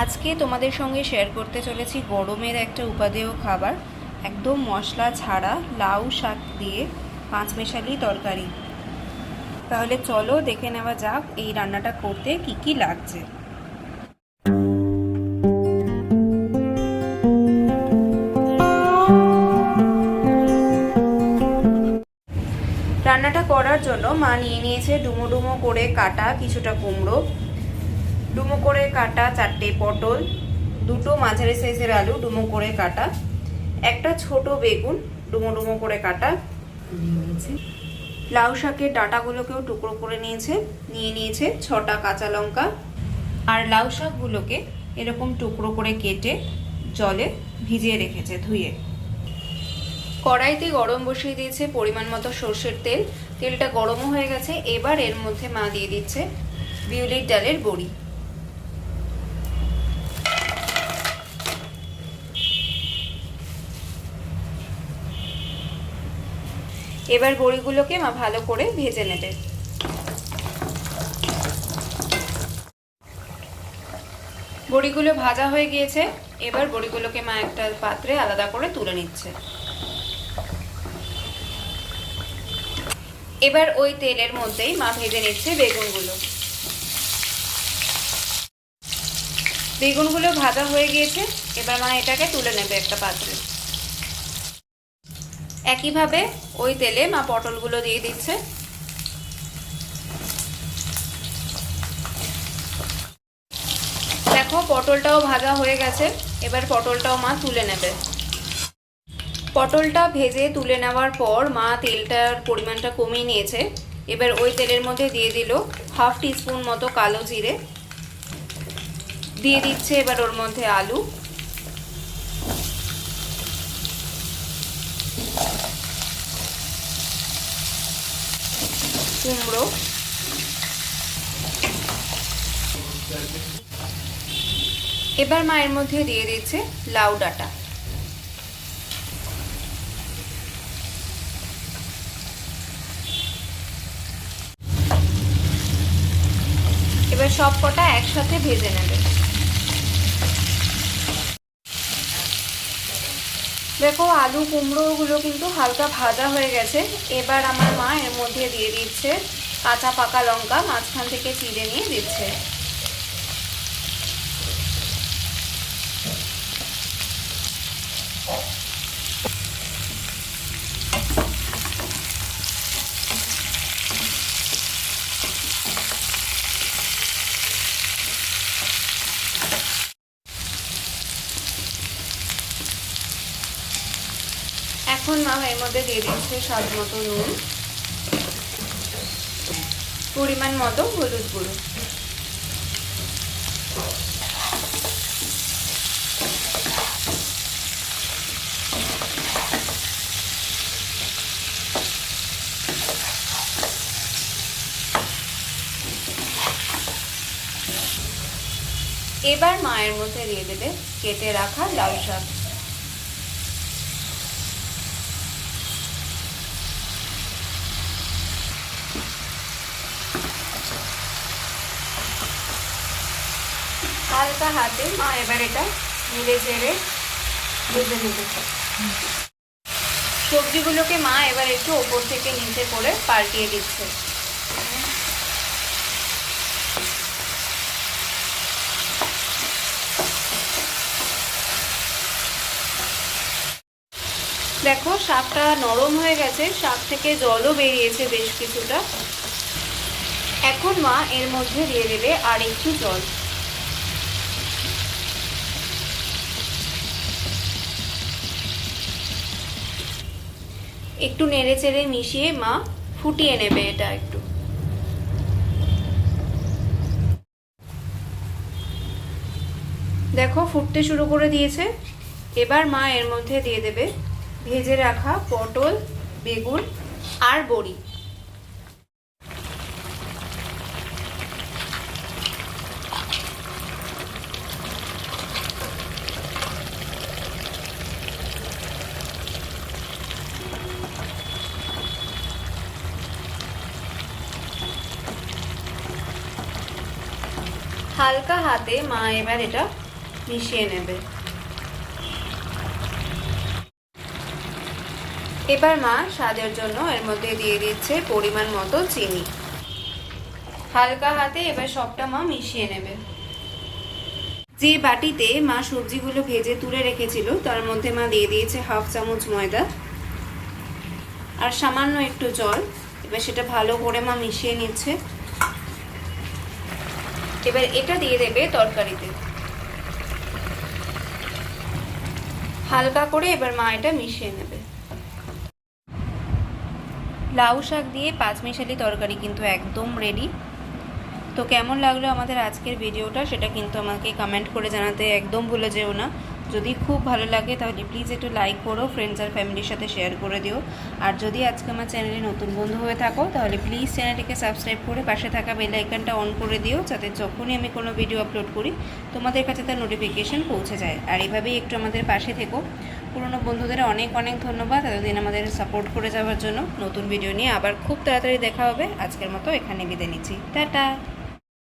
আজকে তোমাদের সঙ্গে শেয়ার করতে চলেছি গরমের একটা উপাদেয় খাবার, একদম মশলা ছাড়া লাউ শাক দিয়ে পাঁচমেশালি তরকারি। তাহলে চলো দেখে নেওয়া যাক এই রান্নাটা করতে কি কি লাগছে। রান্নাটা করার জন্য মা নিয়ে নিয়েছে ডুমো ডুমো করে কাটা কিছুটা কুমড়ো, ডুমো করে কাটা 4টে পটল, 2টো মাঝারি সাইজের আলু ডুমো করে কাটা, একটা ছোট বেগুন ডুমো ডুমো করে কাটা নিয়েছে, লাউ শাকের ডাঁটাগুলোকেও টুকরো করে নিয়ে নিয়েছে 6টা কাঁচা লঙ্কা, আর লাউ শাকগুলোকে এরকম টুকরো করে কেটে জলে ভিজিয়ে রেখেছে ধুয়ে। কড়াইতে গরম বসিয়ে দিয়েছে পরিমাণ মতো সর্ষের তেল, তেলটা গরমও হয়ে গেছে। এবার এর মধ্যে মা দিয়ে দিচ্ছে বিউলির ডালের বড়ি। এবার বড়িগুলোকে মা ভালো করে ভেজে নেবে। বড়িগুলো ভাজা হয়ে গিয়েছে, এবার বড়িগুলোকে মা একটা পাত্রে আলাদা করে তুলে নিচ্ছে। এবার ওই তেলের মধ্যেই মা ভেজে নিচ্ছে বেগুনগুলো। বেগুনগুলো ভাজা হয়ে গিয়েছে, এবার মা এটাকে তুলে নেবে একটা পাত্রে। একইভাবে ওই তেলে মা পটলগুলো দিয়ে দিচ্ছে। দেখো পটলটাও ভাজা হয়ে গেছে, এবার পটলটাও মা তুলে নেবে। পটলটা ভেজে তুলে নেওয়ার পর মা তেলটার পরিমাণটা কমিয়ে নিয়েছে। এবার ওই তেলের মধ্যে দিয়ে দিল হাফ টিস্পুন মতো কালো জিরে, দিয়ে দিচ্ছে এবার ওর মধ্যে আলু, কুমড়ো, এবার মা এর মধ্যে দিয়ে দিচ্ছে লাউ ডাঁটা। এবার সব কটা একসাথে ভেজে নেবে। দেখো আলু কুমড়োগুলো কিন্তু হালকা ভাজা হয়ে গেছে। এবার আমার মা এর মধ্যে দিয়ে দিচ্ছে কাঁচা পাকা লঙ্কা মাঝখান থেকে চিড়ে নিয়ে দিচ্ছে। এখন মা এর মধ্যে দিয়ে দিচ্ছে স্বাদ মতো নুন, পরিমাণ মতো হলুদ গুঁড়ো। এবার মায়ের মধ্যে দিয়ে দেবে কেটে রাখা লাউ শাক। হালকা হাতে মা এবার এটা নেড়ে চেড়ে ভেজে নেবে। সবজিগুলোকে মা এবার একটু ওপর থেকে নিচে করে পাল্টিয়ে দিচ্ছে। দেখো শাকটা নরম হয়ে গেছে, শাক থেকে জলও বেরিয়েছে বেশ কিছুটা। এখন মা এর মধ্যে দিয়ে দেবে আর একটু জল। একটু নেড়ে চেড়ে মিশিয়ে মা ফুটিয়ে নেবে এটা একটু। দেখো ফুটতে শুরু করে দিয়েছে। এবার মা এর মধ্যে দিয়ে দেবে ভেজে রাখা পটল, বেগুন আর বড়ি। হালকা হাতে মা এবার এটা মিশিয়ে নেবে। এবার মা স্বাদের জন্য এর মধ্যে দিয়ে দিচ্ছে পরিমাণ মতো চিনি। হালকা হাতে এবার সবটা মা মিশিয়ে নেবে। যে বাটিতে মা সবজিগুলো ভেজে তুলে রেখেছিল তার মধ্যে মা দিয়ে দিয়েছে হাফ চামচ ময়দা আর সামান্য একটু জল। এবার সেটা ভালো করে মা মিশিয়ে নিচ্ছে। এবার এটা দিয়ে দেবে তরকারিতে, হালকা করে এবার মা এটা মিশিয়ে নেবে। লাউ শাক দিয়ে পাঁচমিশালি তরকারি কিন্তু একদম রেডি। তো কেমন লাগলো আমাদের আজকের ভিডিওটা সেটা কিন্তু আমাকে কমেন্ট করে জানাতে একদম ভুলে যেও না। যদি খুব ভালো লাগে তাহলে প্লিজ একটু লাইক করো, ফ্রেন্ডস আর ফ্যামিলির সাথে শেয়ার করে দিও। আর যদি আজকে আমার চ্যানেলে নতুন বন্ধু হয়ে থাকো তাহলে প্লিজ চ্যানেলটিকে সাবস্ক্রাইব করে পাশে থাকা বেল আইকনটা অন করে দিও, যাতে যখনই আমি কোনো ভিডিও আপলোড করি তোমাদের কাছে তার নোটিফিকেশন পৌঁছে যায়। আর এভাবেই একটু আমাদের পাশে থেকো। পুরনো বন্ধুদের অনেক অনেক ধন্যবাদ এতদিন আমাদের সাপোর্ট করে যাওয়ার জন্য। নতুন ভিডিও নিয়ে আবার খুব তাড়াতাড়ি দেখা হবে। আজকের মতো এখানে বিদায় নিচ্ছি, টাটা।